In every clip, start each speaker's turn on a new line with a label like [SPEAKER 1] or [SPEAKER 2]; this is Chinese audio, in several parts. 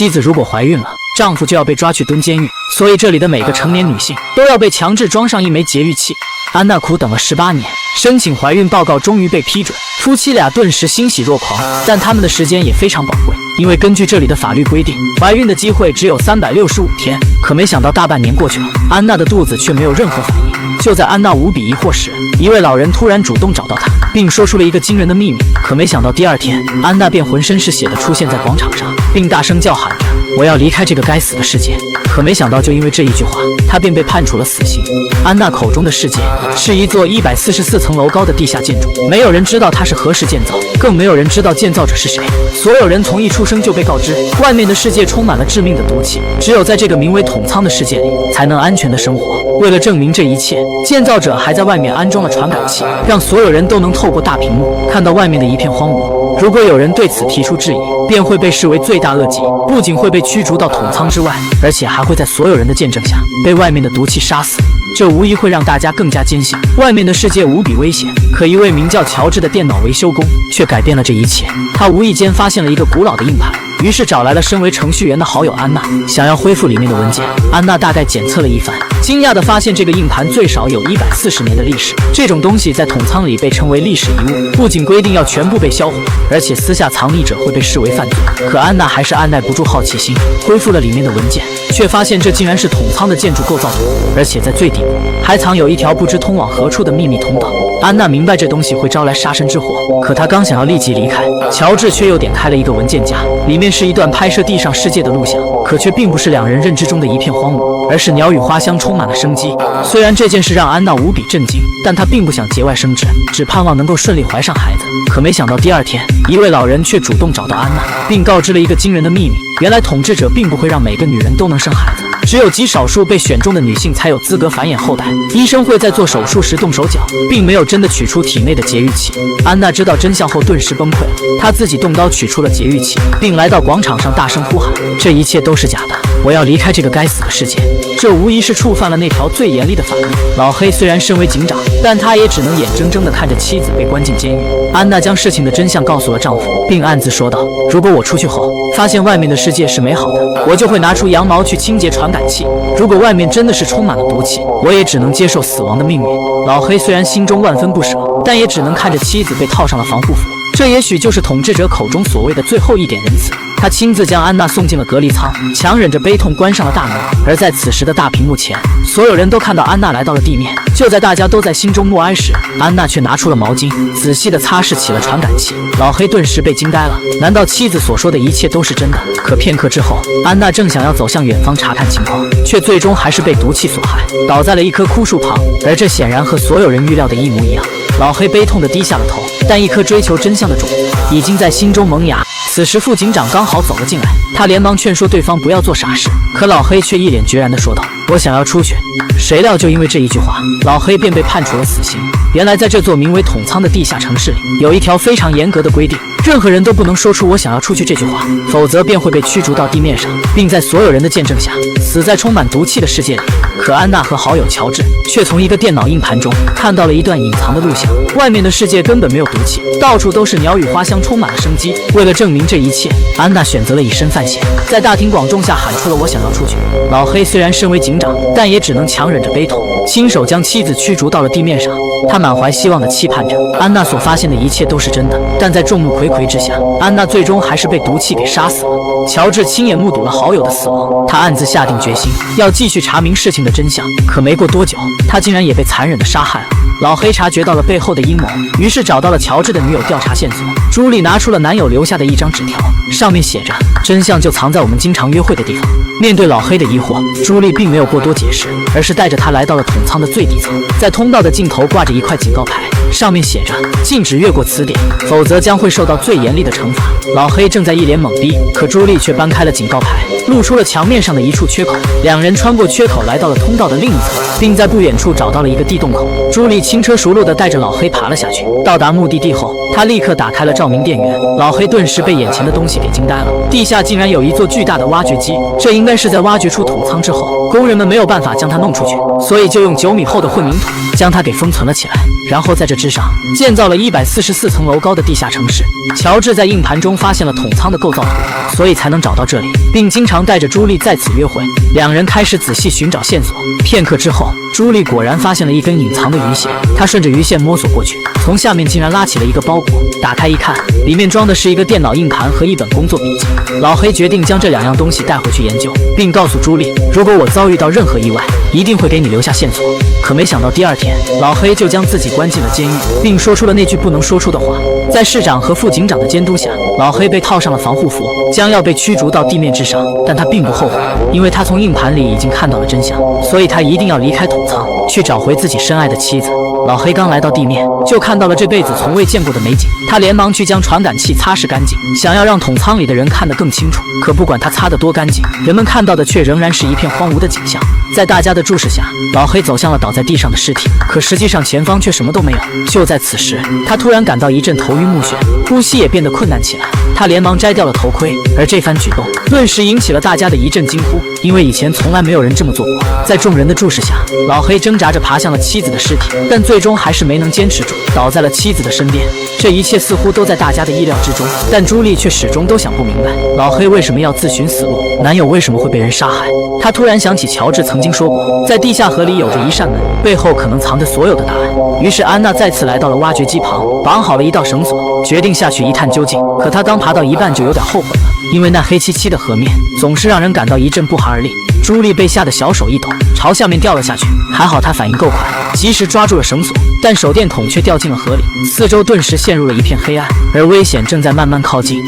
[SPEAKER 1] 妻子如果怀孕了，丈夫就要被抓去蹲监狱，所以这里的每个成年女性都要被强制装上一枚节育器。安娜苦等了18年，申请怀孕报告终于被批准，夫妻俩顿时欣喜若狂。但他们的时间也非常宝贵，因为根据这里的法律规定，怀孕的机会只有365天。可没想到大半年过去了，安娜的肚子却没有任何反应。就在安娜无比疑惑时，一位老人突然主动找到她，并说出了一个惊人的秘密。可没想到第二天，安娜便浑身是血的出现在广场上，并大声叫喊着：“我要离开这个该死的世界！”可没想到，就因为这一句话，她便被判处了死刑。安娜口中的世界是一座144层楼高的地下建筑，没有人知道它是何时建造，更没有人知道建造者是谁。所有人从一出生就被告知，外面的世界充满了致命的毒气，只有在这个名为统仓的世界里，才能安全的生活。为了证明这一切，建造者还在外面安装了传感器，让所有人都能透过大屏幕看到外面的一片荒芜。如果有人对此提出质疑，便会被视为罪大恶极，不仅会被驱逐到统仓之外，而且还会在所有人的见证下被外面的毒气杀死。这无疑会让大家更加坚信外面的世界无比危险。可一位名叫乔治的电脑维修工却改变了这一切。他无意间发现了一个古老的硬盘，于是找来了身为程序员的好友安娜，想要恢复里面的文件。安娜大概检测了一番，惊讶地发现这个硬盘最少有140年的历史。这种东西在统仓里被称为历史遗物，不仅规定要全部被销毁，而且私下藏匿者会被视为犯罪。可安娜还是按耐不住好奇心，恢复了里面的文件，却发现这竟然是统仓的建筑构造图，而且在最底部还藏有一条不知通往何处的秘密通道。安娜明白这东西会招来杀身之祸，可她刚想要立即离开，乔治却又点开了一个文件夹，里面是一段拍摄地上世界的录像，可却并不是两人认知中的一片荒芜，而是鸟语花香，充满了生机。虽然这件事让安娜无比震惊，但她并不想节外生枝，只盼望能够顺利怀上孩子。可没想到第二天，一位老人却主动找到安娜，并告知了一个惊人的秘密：原来统治者并不会让每个女人都能生孩子，只有极少数被选中的女性才有资格繁衍后代。医生会在做手术时动手脚，并没有真的取出体内的节育器。安娜知道真相后顿时崩溃了，她自己动刀取出了节育器，并来到广场上大声呼喊：这一切都是假的，我要离开这个该死的世界！这无疑是触犯了那条最严厉的法律。老黑虽然身为警长，但他也只能眼睁睁地看着妻子被关进监狱。安娜将事情的真相告诉了丈夫，并暗自说道：如果我出去后发现外面的世界是美好的，我就会拿出羊毛去清洁传感器；如果外面真的是充满了毒气，我也只能接受死亡的命运。老黑虽然心中万分不舍，但也只能看着妻子被套上了防护服。这也许就是统治者口中所谓的最后一点仁慈。他亲自将安娜送进了隔离舱，强忍着悲痛关上了大门。而在此时的大屏幕前，所有人都看到安娜来到了地面。就在大家都在心中默哀时，安娜却拿出了毛巾，仔细地擦拭起了传感器。老黑顿时被惊呆了，难道妻子所说的一切都是真的？可片刻之后，安娜正想要走向远方查看情况，却最终还是被毒气所害，倒在了一棵枯树旁。而这显然和所有人预料的一模一样。老黑悲痛地低下了头，但一颗追求真相的种子已经在心中萌芽。此时副警长刚好走了进来，他连忙劝说对方不要做傻事，可老黑却一脸决然地说道：我想要出去。谁料就因为这一句话，老黑便被判处了死刑。原来在这座名为统仓的地下城市里，有一条非常严格的规定，任何人都不能说出我想要出去这句话，否则便会被驱逐到地面上，并在所有人的见证下死在充满毒气的世界里。可安娜和好友乔治却从一个电脑硬盘中看到了一段隐藏的录像，外面的世界根本没有毒气，到处都是鸟语花香，充满了生机。为了证明这一切，安娜选择了以身犯险，在大庭广众下喊出了我想要出去。老黑虽然身为警长，但也只能强忍着悲痛，亲手将妻子驱逐到了地面上。他满怀希望地期盼着安娜所发现的一切都是真的，但在众目睽睽之下，安娜最终还是被毒气给杀死了。乔治亲眼目睹了好友的死亡，他暗自下定决心要继续查明事情的真相。可没过多久，他竟然也被残忍地杀害了。老黑察觉到了背后的阴谋，于是找到了乔治的女友调查线索。朱莉拿出了男友留下的一张纸条，上面写着：真相就藏在我们经常约会的地方。面对老黑的疑惑，朱莉并没有过多解释，而是带着他来到了统仓的最底层。在通道的尽头挂着一块警告牌，上面写着：禁止越过此点，否则将会受到最严厉的惩罚。老黑正在一脸懵逼，可朱莉却搬开了警告牌，露出了墙面上的一处缺口。两人穿过缺口来到了通道的另一侧，并在不远处找到了一个地洞口。朱莉轻车熟路地带着老黑爬了下去。到达目的地后，他立刻打开了照明电源。老黑顿时被眼前的东西给惊呆了，地下竟然有一座座巨大的挖掘机，这应该是在挖掘出桶仓之后，工人们没有办法将它弄出去，所以就用9米厚的混凝土将它给封存了起来，然后在这之上建造了144层楼高的地下城市。乔治在硬盘中发现了桶仓的构造图，所以才能找到这里，并经常带着朱莉在此约会。两人开始仔细寻找线索。片刻之后，朱莉果然发现了一根隐藏的鱼线，她顺着鱼线摸索过去，从下面竟然拉起了一个包裹，打开一看，里面装的是一个电脑硬盘和一本工作笔记。老黑决定将这2样东西带回去研究，并告诉朱莉，如果我遭遇到任何意外，一定会给你留下线索。可没想到第2天，老黑就将自己关进了监狱，并说出了那句不能说出的话。在市长和副警长的监督下，老黑被套上了防护服，将要被驱逐到地面之上。但他并不后悔，因为他从硬盘里已经看到了真相，所以他一定要离开桶仓，去找回自己深爱的妻子。老黑刚来到地面，就看到了这辈子从未见过的美景。他连忙去将传感器擦拭干净，想要让桶仓里的人看得更清楚。可不管他擦得多干净，人们看到的却仍然是一片荒芜的景象。在大家的注视下，老黑走向了倒在地上的尸体，可实际上前方却什么都没有。就在此时，他突然感到一阵头晕目眩，呼吸也变得困难起来。他连忙摘掉了头盔，而这番举动顿时引起了大家的一阵惊呼，因为以前从来没有人这么做过。在众人的注视下，老黑挣扎着爬向了妻子的尸体，但最终还是没能坚持住，倒在了妻子的身边。这一切似乎都在大家的意料之中，但朱莉却始终都想不明白，老黑为什么要自寻死路，男友为什么会被人杀害。他突然想起乔治曾经说过，在地下河里有着一扇门，背后可能藏着所有的答案。于是安娜再次来到了挖掘机旁，绑好了一道绳索，决定下去一探究竟。可她刚爬到一半就有点后悔了，因为那黑漆漆的河面总是让人感到一阵不寒而栗。朱莉被吓得小手一抖，朝下面掉了下去，还好她反应够快，及时抓住了绳索，但手电筒却掉进了河里，四周顿时陷入了一片黑暗，而危险正在慢慢靠近。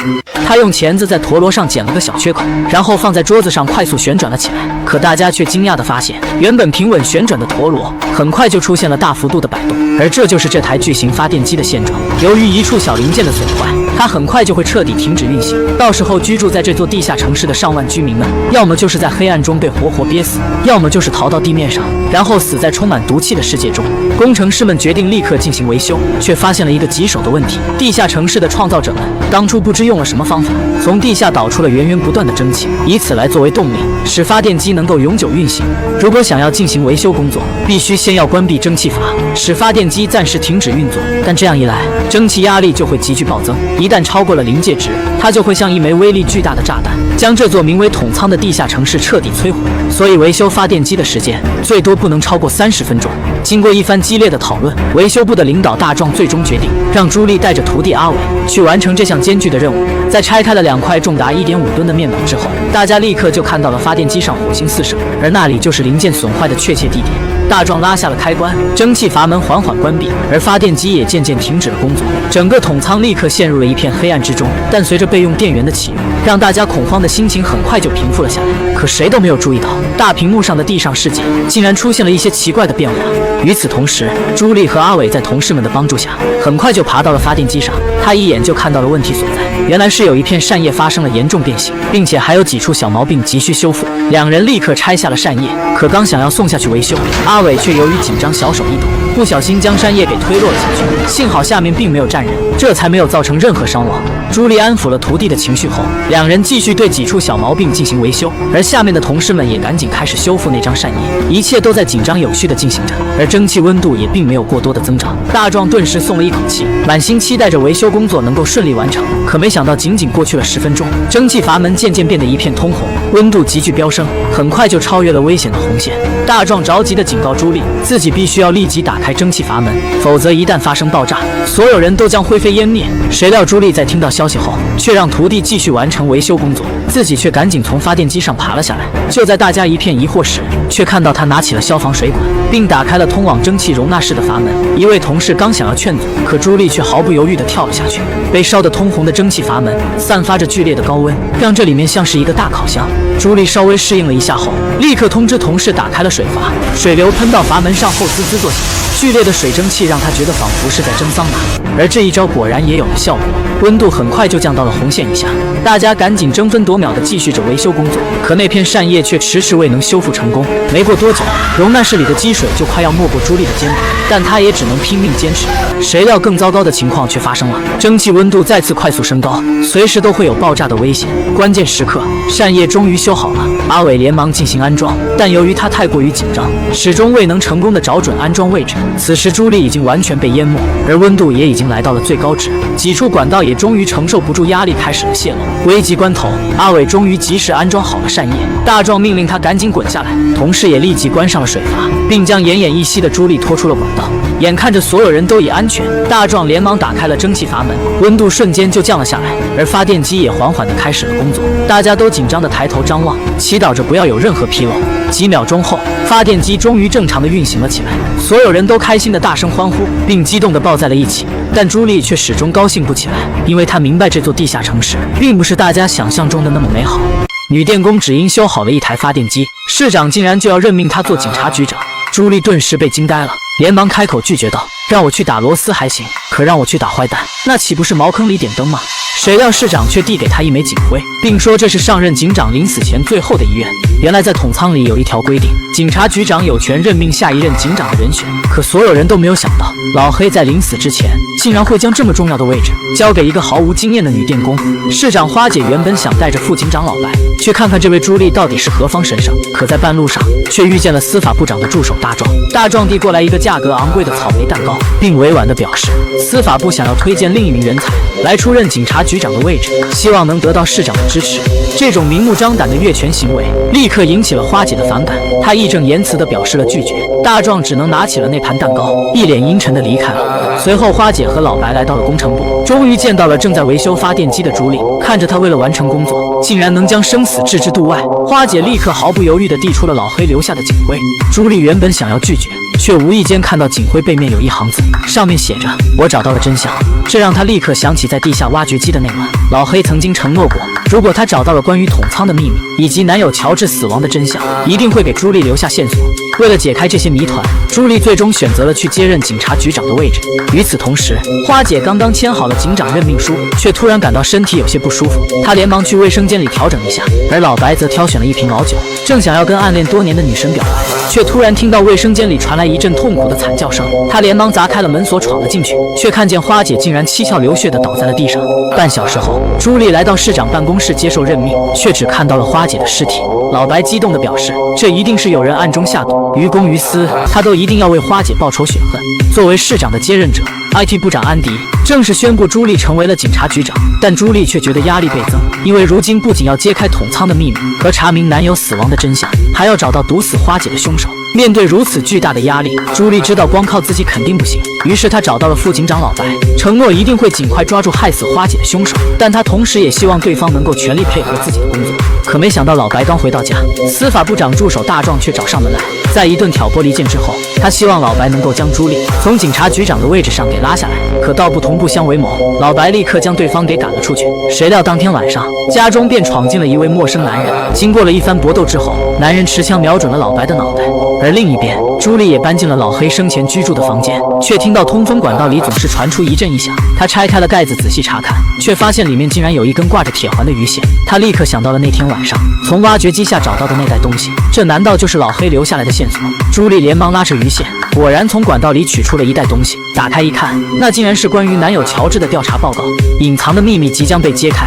[SPEAKER 1] 他用钳子在陀螺上剪了个小缺口，然后放在桌子上快速旋转了起来。可大家却惊讶地发现，原本平稳旋转的陀螺很快就出现了大幅度的摆动，而这就是这台巨型发电机的现状。由于一处小零件的损坏，它很快就会彻底停止运行，到时候居住在这座地下城市的上万居民们，要么就是在黑暗中被活活憋死，要么就是逃到地面上，然后死在充满毒气的世界中。工程师们决定立刻进行维修，却发现了一个棘手的问题：地下城市的创造者们当初不知用了什么方法，从地下导出了源源不断的蒸汽，以此来作为动力，使发电机能够永久运行。如果想要进行维修工作，必须先要关闭蒸汽阀，使发电机暂时停止运作。但这样一来，蒸汽压力就会急剧暴增，一旦超过了临界值，它就会像一枚威力巨大的炸弹，将这座名为桶仓的地下城市彻底摧毁。所以维修发电机的时间最多不能超过30分钟。经过一番激烈的讨论，维修部的领导大壮最终决定让朱莉带着徒弟阿伟去完成这项艰巨的任务。在拆开了2块重达1.5吨的面板之后，大家立刻就看到了发电机上火星四射，而那里就是零件损坏的确切地点。大壮拉下了开关，蒸汽阀门缓缓关闭，而发电机也渐渐停止了工作。整个桶仓立刻陷入了一片黑暗之中。但随着备用电源的启用，让大家恐慌的心情很快就平复了下来。可谁都没有注意到，大屏幕上的地上世界竟然出现了一些奇怪的变化。与此同时，朱莉和阿伟在同事们的帮助下，很快就爬到了发电机上。他一眼就看到了问题所在，原来是有一片扇叶发生了严重变形，并且还有几处小毛病急需修复。两人立刻拆下了扇叶，可刚想要送下去维修，阿伟却由于紧张小手一抖，不小心将扇叶给推落了下去。幸好下面并没有站人，这才没有造成任何伤亡。朱莉安抚了徒弟的情绪后，两人继续对几处小毛病进行维修，而下面的同事们也赶紧开始修复那张扇叶。一切都在紧张有序地进行着，而蒸汽温度也并没有过多的增长。大壮顿时松了一口气，满心期待着维修工作能够顺利完成。可没想到，仅仅过去了10分钟，蒸汽阀门渐渐变得一片通红，温度急剧飙升，很快就超越了危险的红线。大壮着急地警告朱莉，自己必须要立即打开蒸汽阀门，否则一旦发生爆炸，所有人都将灰飞烟灭。谁料朱莉在听到消息后，却让徒弟继续完成维修工作，自己却赶紧从发电机上爬了下来。就在大家一片疑惑时，却看到他拿起了消防水管，并打开了通往蒸汽容纳室的阀门。一位同事刚想要劝阻，可朱莉却毫不犹豫地跳了下去。被烧得通红的蒸汽阀门散发着剧烈的高温，让这里面像是一个大烤箱。朱莉稍微适应了一下后，立刻通知同事打开了水阀，水流喷到阀门上后滋滋作响，剧烈的水蒸气让他觉得仿佛是在蒸桑拿。而这一招果然也有了效果，温度很快就降到了红线以下。大家赶紧争分夺秒地继续着维修工作，可那片扇叶却迟迟未能修复成功。没过多久，容纳室里的积水就快要没过朱莉的肩膀，但她也只能拼命坚持。谁料更糟糕的情况却发生了，蒸汽温度再次快速升高，随时都会有爆炸的危险。关键时刻，扇叶终于修好了，阿伟连忙进行安装，但由于他太过于紧张，始终未能成功的找准安装位置。此时朱莉已经完全被淹没，而温度也已经来到了最高值，几处管道也终于承受不住压力，开始了泄漏。危急关头，阿伟终于及时安装好了扇叶，大壮命令他赶紧滚下来，同时也立即关上了水阀，并将奄奄一息的朱莉拖出了管道。眼看着所有人都已安全，大壮连忙打开了蒸汽阀门，温度瞬间就降了下来，而发电机也缓缓地开始了工作。大家都紧张地抬头张望，祈祷着不要有任何纰漏。几秒钟后，发电机终于正常地运行了起来，所有人都开心地大声欢呼，并激动地抱在了一起。但朱莉却始终高兴不起来，因为她明白这座地下城市并不是大家想象中的那么美好。女电工只因修好了一台发电机，市长竟然就要任命她做警察局长。朱莉顿时被惊呆了，连忙开口拒绝道：“让我去打螺丝还行，可让我去打坏蛋，那岂不是茅坑里点灯吗？”谁料市长却递给他一枚警徽，并说这是上任警长临死前最后的遗愿。原来在统仓里有一条规定，警察局长有权任命下一任警长的人选。可所有人都没有想到，老黑在临死之前竟然会将这么重要的位置交给一个毫无经验的女电工。市长花姐原本想带着副警长老白去看看这位朱莉到底是何方神圣，可在半路上却遇见了司法部长的助手大壮。大壮递过来一个价格昂贵的草莓蛋糕，并委婉地表示司法部想要推荐另一名人才来出任警察局长的位置，希望能得到市长的支持。这种明目张胆的越权行为立刻引起了花姐的反感，她义正言辞地表示了拒绝。大壮只能拿起了那盘蛋糕，一脸阴沉地离开了。随后花姐和老白来到了工程部，终于见到了正在维修发电机的朱莉。看着她为了完成工作竟然能将生死置之度外，花姐立刻毫不犹豫地递出了老黑留下的警徽。朱莉原本想要拒绝，却无意间看到警徽背面有一行字，上面写着我找到了真相。这让他立刻想起在地下挖掘机的那晚，老黑曾经承诺过，如果他找到了关于统仓的秘密以及男友乔治死亡的真相，一定会给朱莉留下线索。为了解开这些谜团，朱莉最终选择了去接任警察局长的位置。与此同时，花姐刚刚签好了警长任命书，却突然感到身体有些不舒服，她连忙去卫生间里调整一下。而老白则挑选了一瓶老酒，正想要跟暗恋多年的女神表白，却突然听到卫生间里传来一阵痛苦的惨叫声。他连忙砸开了门锁闯了进去，却看见花姐竟然七窍流血地倒在了地上。半小时后，朱莉来到市长办公室接受任命，却只看到了花姐的尸体。老白激动地表示，这一定是有人暗中下毒，于公于私，他都一定要为花姐报仇雪恨。作为市长的接任者，IT 部长安迪正式宣布朱莉成为了警察局长，但朱莉却觉得压力倍增，因为如今不仅要揭开统仓的秘密和查明男友死亡的真相，还要找到毒死花姐的凶手。面对如此巨大的压力，朱莉知道光靠自己肯定不行，于是她找到了副警长老白，承诺一定会尽快抓住害死花姐的凶手，但她同时也希望对方能够全力配合自己的工作。可没想到老白刚回到家，司法部长助手大壮却找上门来。在一顿挑拨离间之后，他希望老白能够将朱莉从警察局长的位置上给拉下来，可道不同不相为谋，老白立刻将对方给赶了出去。谁料当天晚上，家中便闯进了一位陌生男人，经过了一番搏斗之后，男人持枪瞄准了老白的脑袋。而另一边，朱莉也搬进了老黑生前居住的房间，却听到通风管道里总是传出一阵异响。他拆开了盖子仔细查看，却发现里面竟然有一根挂着铁环的鱼线。他立刻想到了那天晚上从挖掘机下找到的那袋东西，这难道就是老黑留下来的线索？朱莉连忙拉着鱼线，果然从管道里取出了一袋东西。打开一看，那竟然是关于男友乔治的调查报告，隐藏的秘密即将被揭开。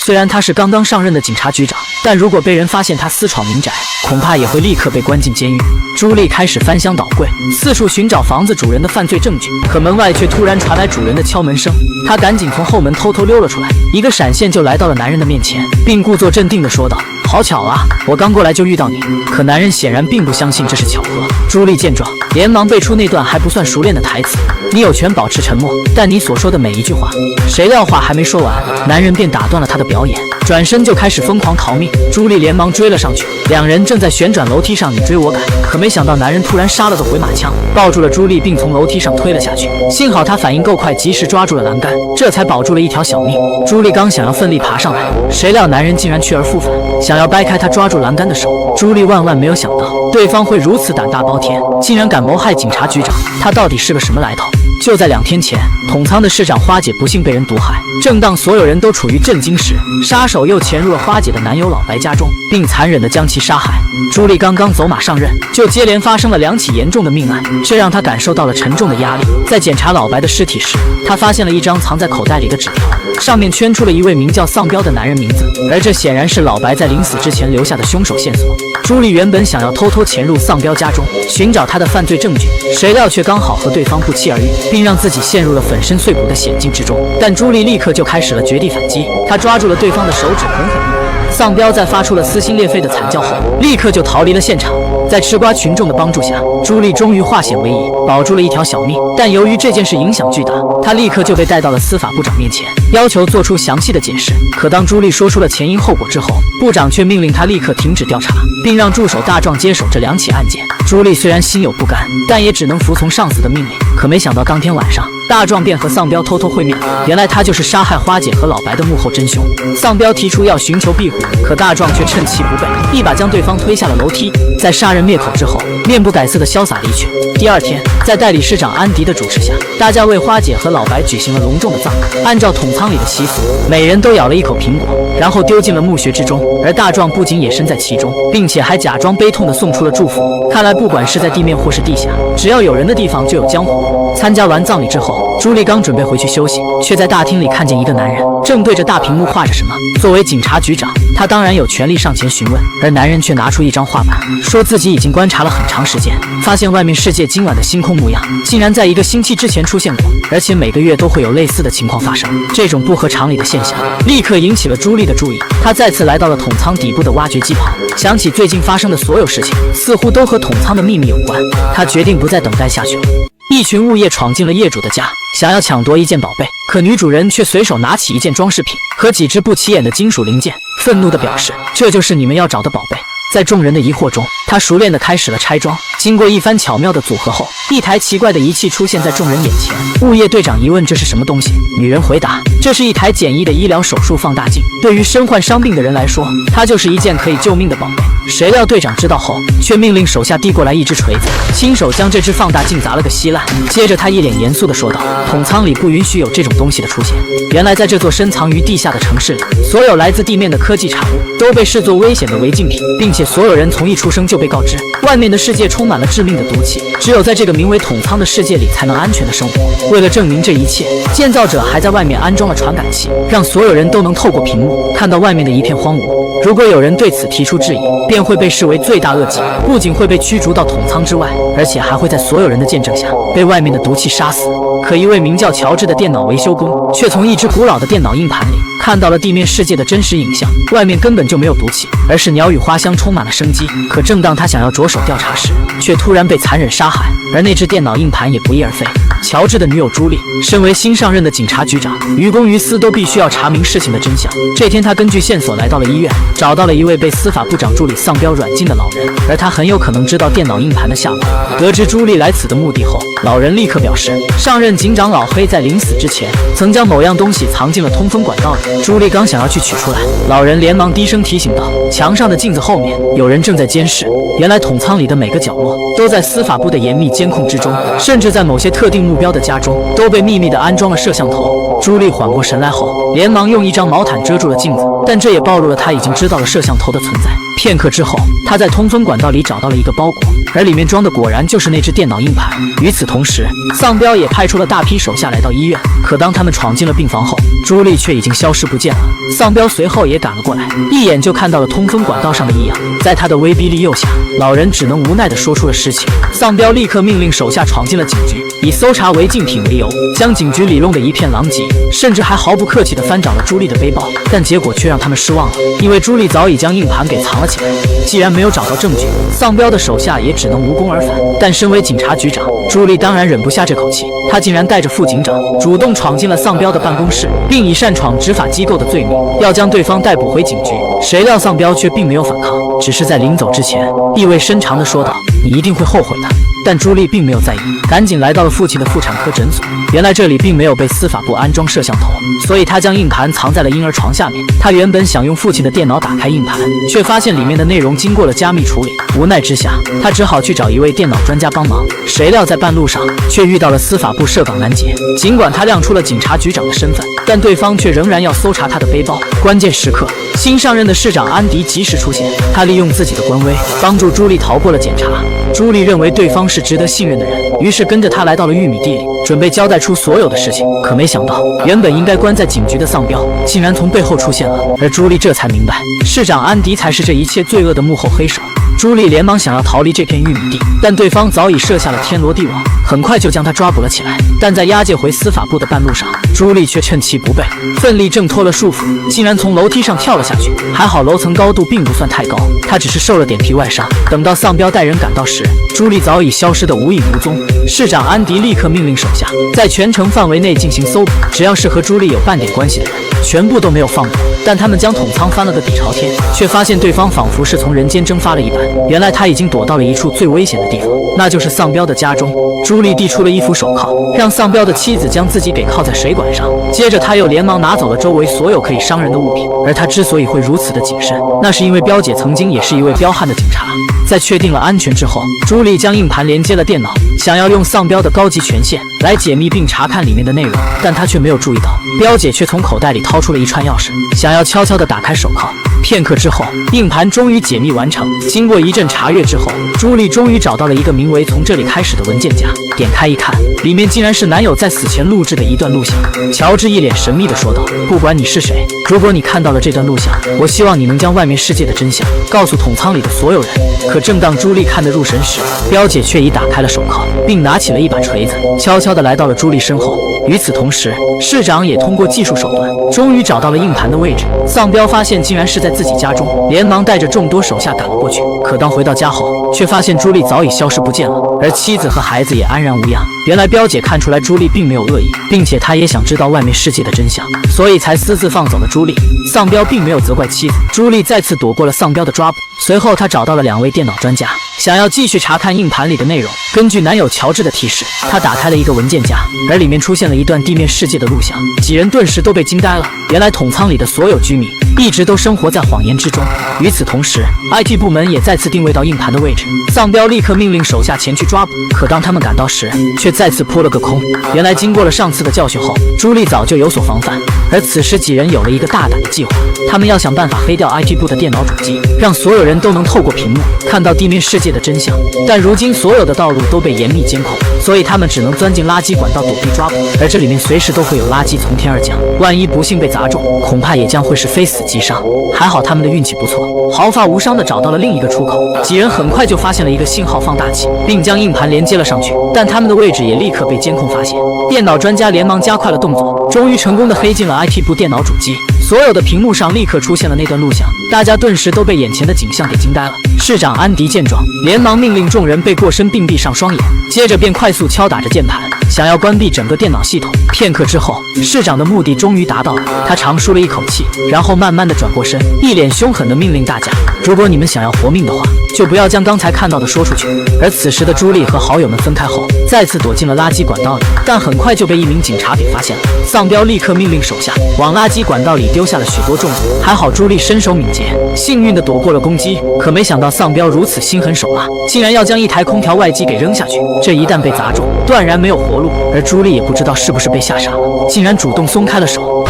[SPEAKER 1] 虽然他是刚刚上任的警察局长，但如果被人发现他私闯民宅，恐怕也会立刻被关进监狱。朱莉开始翻箱倒柜，四处寻找房子主人的犯罪证据，可门外却突然传来主人的敲门声。她赶紧从后门偷偷溜了出来，一个闪现就来到了男人的面前，并故作镇定地说道：“好巧啊，我刚过来就遇到你。”可男人显然并不相信这是巧合。朱莉见状，连忙背出那段还不算熟练的台词：“你有权保持沉默，但你所说的每一句话……”谁料话还没说完，男人便打断了他的表演，转身就开始疯狂逃命。朱莉连忙追了上去，两人正在旋转楼梯上你追我赶，可没想到男人突然杀了个回马枪，抱住了朱莉，并从楼梯上推了下去。幸好他反应够快，及时抓住了栏杆，这才保住了一条小命。朱莉刚想要奋力爬上来，谁料男人竟然去而复返，想要掰开他抓住栏杆的手。朱莉万万没有想到对方会如此胆大包天，竟然敢谋害警察局长，他到底是个什么来头？就在2天前，统仓的市长花姐不幸被人毒害。正当所有人都处于震惊时，杀手又潜入了花姐的男友老白家中，并残忍地将其杀害。朱莉刚刚走马上任，就接连发生了2起严重的命案，这让她感受到了沉重的压力。在检查老白的尸体时，她发现了一张藏在口袋里的纸条，上面圈出了一位名叫丧彪的男人名字，而这显然是老白在临死之前留下的凶手线索。朱莉原本想要偷偷潜入丧彪家中寻找他的犯罪证据，谁料却刚好和对方不期而遇，并让自己陷入了粉身碎骨的险境之中。但朱莉立刻就开始了绝地反击，她抓住了对方的手指，狠狠一挥。丧彪在发出了撕心裂肺的惨叫后，立刻就逃离了现场。在吃瓜群众的帮助下，朱莉终于化险为夷，保住了一条小命。但由于这件事影响巨大，她立刻就被带到了司法部长面前，要求做出详细的解释。可当朱莉说出了前因后果之后，部长却命令她立刻停止调查，并让助手大壮接手这2起案件。朱莉虽然心有不甘，但也只能服从上司的命令。可没想到当天晚上，大壮便和丧彪偷偷会面，原来他就是杀害花姐和老白的幕后真凶。丧彪提出要寻求庇护，可大壮却趁其不备，一把将对方推下了楼梯。在杀人灭口之后，面不改色的潇洒离去。第2天，在代理市长安迪的主持下，大家为花姐和老白举行了隆重的葬礼。按照统仓里的习俗，每人都咬了一口苹果，然后丢进了墓穴之中。而大壮不仅也身在其中，并且还假装悲痛地送出了祝福。看来不管是在地面或是地下，只要有人的地方就有江湖。参加完葬礼之后，朱莉刚准备回去休息，却在大厅里看见一个男人正对着大屏幕画着什么。作为警察局长，他当然有权利上前询问，而男人却拿出一张画板，说自己已经观察了很长时间，发现外面世界今晚的星空模样竟然在1个星期之前出现过，而且每个月都会有类似的情况发生。这种不合常理的现象立刻引起了朱莉的注意，她再次来到了统仓底部的挖掘机旁，想起最近发生的所有事情，似乎都和统仓的秘密有关。她决定不再等待下去了。一群物业闯进了业主的家，想要抢夺一件宝贝，可女主人却随手拿起一件装饰品和几只不起眼的金属零件，愤怒地表示：“这就是你们要找的宝贝。”在众人的疑惑中，他熟练地开始了拆装。经过一番巧妙的组合后，一台奇怪的仪器出现在众人眼前。物业队长疑问这是什么东西，女人回答：“这是一台简易的医疗手术放大镜，对于身患伤病的人来说，它就是一件可以救命的宝贝。”谁料队长知道后，却命令手下递过来一只锤子，亲手将这只放大镜砸了个稀烂。接着他一脸严肃地说道：“统仓里不允许有这种东西的出现。”原来在这座深藏于地下的城市里，所有来自地面的科技产物都被视作危险的违禁品，并且所有人从一出生就被告知，外面的世界充满了致命的毒气，只有在这个名为统仓的世界里才能安全的生活。为了证明这一切，建造者还在外面安装了传感器，让所有人都能透过屏幕看到外面的一片荒芜。如果有人对此提出质疑，便会被视为罪大恶极，不仅会被驱逐到统仓之外，而且还会在所有人的见证下被外面的毒气杀死。可一位名叫乔治的电脑维修工却从一只古老的电脑硬盘里看到了地面世界的真实影像，外面根本就没有毒气，而是鸟语花香，充满了生机。可正当他想要着手调查时，却突然被残忍杀害，而那只电脑硬盘也不翼而飞。乔治的女友朱莉身为新上任的警察局长，于公于私都必须要查明事情的真相。这天，他根据线索来到了医院，找到了一位被司法部长助理丧彪软禁的老人，而他很有可能知道电脑硬盘的下落。得知朱莉来此的目的后，老人立刻表示，上任警长老黑在临死之前曾将某样东西藏进了通风管道里。朱莉刚想要去取出来，老人连忙低声提醒道：“墙上的镜子后面有人正在监视。”原来统仓里的每个角落都在司法部的严密监控之中，甚至在某些特定目标的家中都被秘密地安装了摄像头。朱莉缓过神来后，连忙用一张毛毯遮住了镜子，但这也暴露了她已经知道了摄像头的存在。片刻之后，她在通风管道里找到了一个包裹，而里面装的果然就是那只电脑硬盘。与此同时，丧彪也派出了大批手下来到医院，可当他们闯进了病房后，朱莉却已经消失不见了。丧彪随后也赶了过来，一眼就看到了通风管道上的异样，在他的威逼利诱下，老人只能无奈地说出了实情。丧彪立刻命令手下闯进了警局，以搜查违禁品为由，将警局里弄得一片狼藉，甚至还毫不客气地翻找了朱莉的背包，但结果却让他们失望了，因为朱莉早已将硬盘给藏了起来。既然没有找到证据，丧彪的手下也只能无功而返。但身为警察局长，朱莉当然忍不下这口气，她竟然带着副警长主动闯进了丧彪的办公室，并以擅闯执法机构的罪名要将对方逮捕回警局。谁料丧彪却并没有反抗，只是在临走之前意味深长地说道：“你一定会后悔的。”但朱莉并没有在意，赶紧来到了父亲的妇产科诊所。原来这里并没有被司法部安装摄像头，所以她将硬盘藏在了婴儿床下面。她原本想用父亲的电脑打开硬盘，却发现里面的内容经过了加密处理。无奈之下，她只好去找一位电脑专家帮忙。谁料在半路上却遇到了司法部涉港拦截。尽管他亮出了警察局长的身份，但对方却仍然要搜查他的背包。关键时刻，新上任的市长安迪及时出现，他利用自己的官威帮助朱莉逃过了检查。朱莉认为对方是值得信任的人，于是跟着他来到了玉米地里，准备交代出所有的事情。可没想到，原本应该关在警局的丧彪竟然从背后出现了，而朱莉这才明白，市长安迪才是这一切罪恶的幕后黑手。朱莉连忙想要逃离这片玉米地，但对方早已设下了天罗地网，很快就将他抓捕了起来。但在押解回司法部的半路上，朱莉却趁其不备，奋力挣脱了束缚，竟然从楼梯上跳了下去。还好楼层高度并不算太高，她只是受了点皮外伤。等到丧彪带人赶到时，朱莉早已消失得无影无踪。市长安迪立刻命令手下在全城范围内进行搜捕，只要是和朱莉有半点关系的人，全部都没有放过。但他们将统仓翻了个底朝天，却发现对方仿佛是从人间蒸发了一般。原来他已经躲到了一处最危险的地方，那就是丧彪的家中。朱莉递出了一副手铐，让丧彪的妻子将自己给铐在水管上。接着他又连忙拿走了周围所有可以伤人的物品。而他之所以会如此的谨慎，那是因为彪姐曾经也是一位彪悍的警察。在确定了安全之后，朱莉将硬盘连接了电脑，想要用丧彪的高级权限来解密并查看里面的内容。但她却没有注意到，彪姐却从口袋里掏出了一串钥匙，想要悄悄地打开手铐。片刻之后，硬盘终于解密完成。经过一阵查阅之后，朱莉终于找到了一个名为《从这里开始》的文件夹。点开一看，里面竟然是男友在死前录制的一段录像。乔治一脸神秘地说道：“不管你是谁，如果你看到了这段录像，我希望你能将外面世界的真相告诉统仓里的所有人。”可正当朱莉看得入神时，彪姐却已打开了手铐，并拿起了一把锤子，悄悄地来到了朱莉身后。与此同时，市长也通过技术手段，终于找到了硬盘的位置。丧彪发现竟然是在自己家中，连忙带着众多手下赶了过去。可当回到家后，却发现朱莉早已消失不见了，而妻子和孩子也安然无恙。原来彪姐看出来朱莉并没有恶意，并且她也想知道外面世界的真相，所以才私自放走了朱莉。丧彪并没有责怪妻子，朱莉再次躲过了丧彪的抓捕。随后他找到了2位电脑专家，想要继续查看硬盘里的内容。根据男友乔治的提示，他打开了一个文件夹，而里面出现了一段地面世界的录像。几人顿时都被惊呆了，原来统仓里的所有居民一直都生活在谎言之中。与此同时， IT 部门也再次定位到硬盘的位置。丧彪立刻命令手下前去抓捕，可当他们赶到时，却再次扑了个空。原来经过了上次的教训后，朱莉早就有所防范。而此时几人有了一个大胆的计划，他们要想办法黑掉 IT 部的电脑主机，让所有人都能透过屏幕看到地面世界的真相。但如今所有的道路都被严密监控，所以他们只能钻进垃圾管道躲避抓捕。而这里面随时都会有垃圾从天而降，万一不幸被砸中，恐怕也将会是非死即伤。还好他们的运气不错，毫发无伤地找到了另一个出口。几人很快就发现了一个信号放大器，并将硬盘连接了上去，但他们的位置也立刻被监控发现。电脑专家连忙加快了动作，终于成功地黑进了 IT 部电脑主机。所有的屏幕上立刻出现了那段录像，大家顿时都被眼前的景象给惊呆了。市长安迪见状，连忙命令众人背过身并闭上双眼，接着便快速敲打着键盘，想要关闭整个电脑系统。片刻之后，市长的目的终于达到了，他长舒了一口气，然后慢慢地转过身，一脸凶狠地命令大家：如果你们想要活命的话，就不要将刚才看到的说出去。而此时的朱莉和好友们分开后，再次躲进了垃圾管道里，但很快就被一名警察给发现了。丧彪立刻命令手下往垃圾管道里丢下了许多重物，还好朱莉身手敏捷，幸运地躲过了攻击。可没想到丧彪如此心狠手辣，竟然要将一台空调外机给扔下去，这一旦被砸中，断然没有活路。而朱莉也不知道是不是被吓傻了，竟然主动松开了手。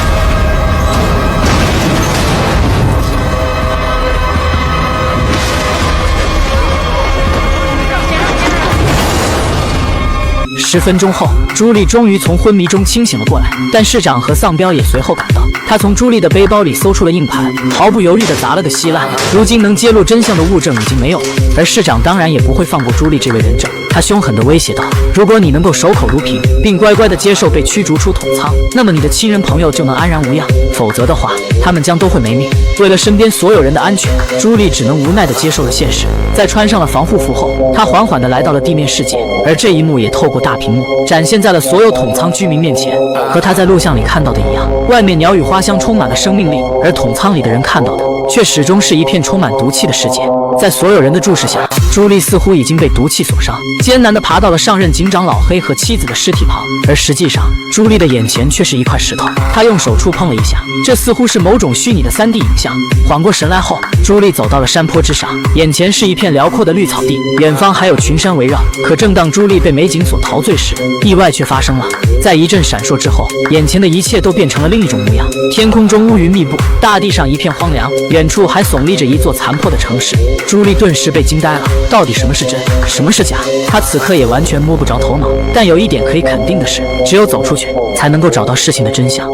[SPEAKER 1] 10分钟后，朱莉终于从昏迷中清醒了过来，但市长和丧彪也随后赶到。他从朱莉的背包里搜出了硬盘，毫不犹豫地砸了个稀烂。如今能揭露真相的物证已经没有了，而市长当然也不会放过朱莉这位人证。他凶狠地威胁道：如果你能够守口如瓶，并乖乖地接受被驱逐出统仓，那么你的亲人朋友就能安然无恙，否则的话，他他们将都会没命。为了身边所有人的安全，朱莉只能无奈地接受了现实。在穿上了防护服后，她缓缓地来到了地面世界，而这一幕也透过大屏幕展现在了所有统仓居民面前。和她在录像里看到的一样，外面鸟语花香充满了生命力，而统仓里的人看到的却始终是一片充满毒气的世界。在所有人的注视下，朱莉似乎已经被毒气所伤，艰难地爬到了上任警长老黑和妻子的尸体旁。而实际上，朱莉的眼前却是一块石头。她用手触碰了一下，这似乎是某种虚拟的3D 影像。缓过神来后，朱莉走到了山坡之上，眼前是一片辽阔的绿草地，远方还有群山围绕。可正当朱莉被美景所陶醉时，意外却发生了。在一阵闪烁之后，眼前的一切都变成了另一种模样。天空中乌云密布，大地上一片荒凉，远处还耸立着一座残破的城市。朱莉顿时被惊呆了，到底什么是真，什么是假？她此刻也完全摸不着头脑。但有一点可以肯定的是，只有走出去，才能够找到事情的真相。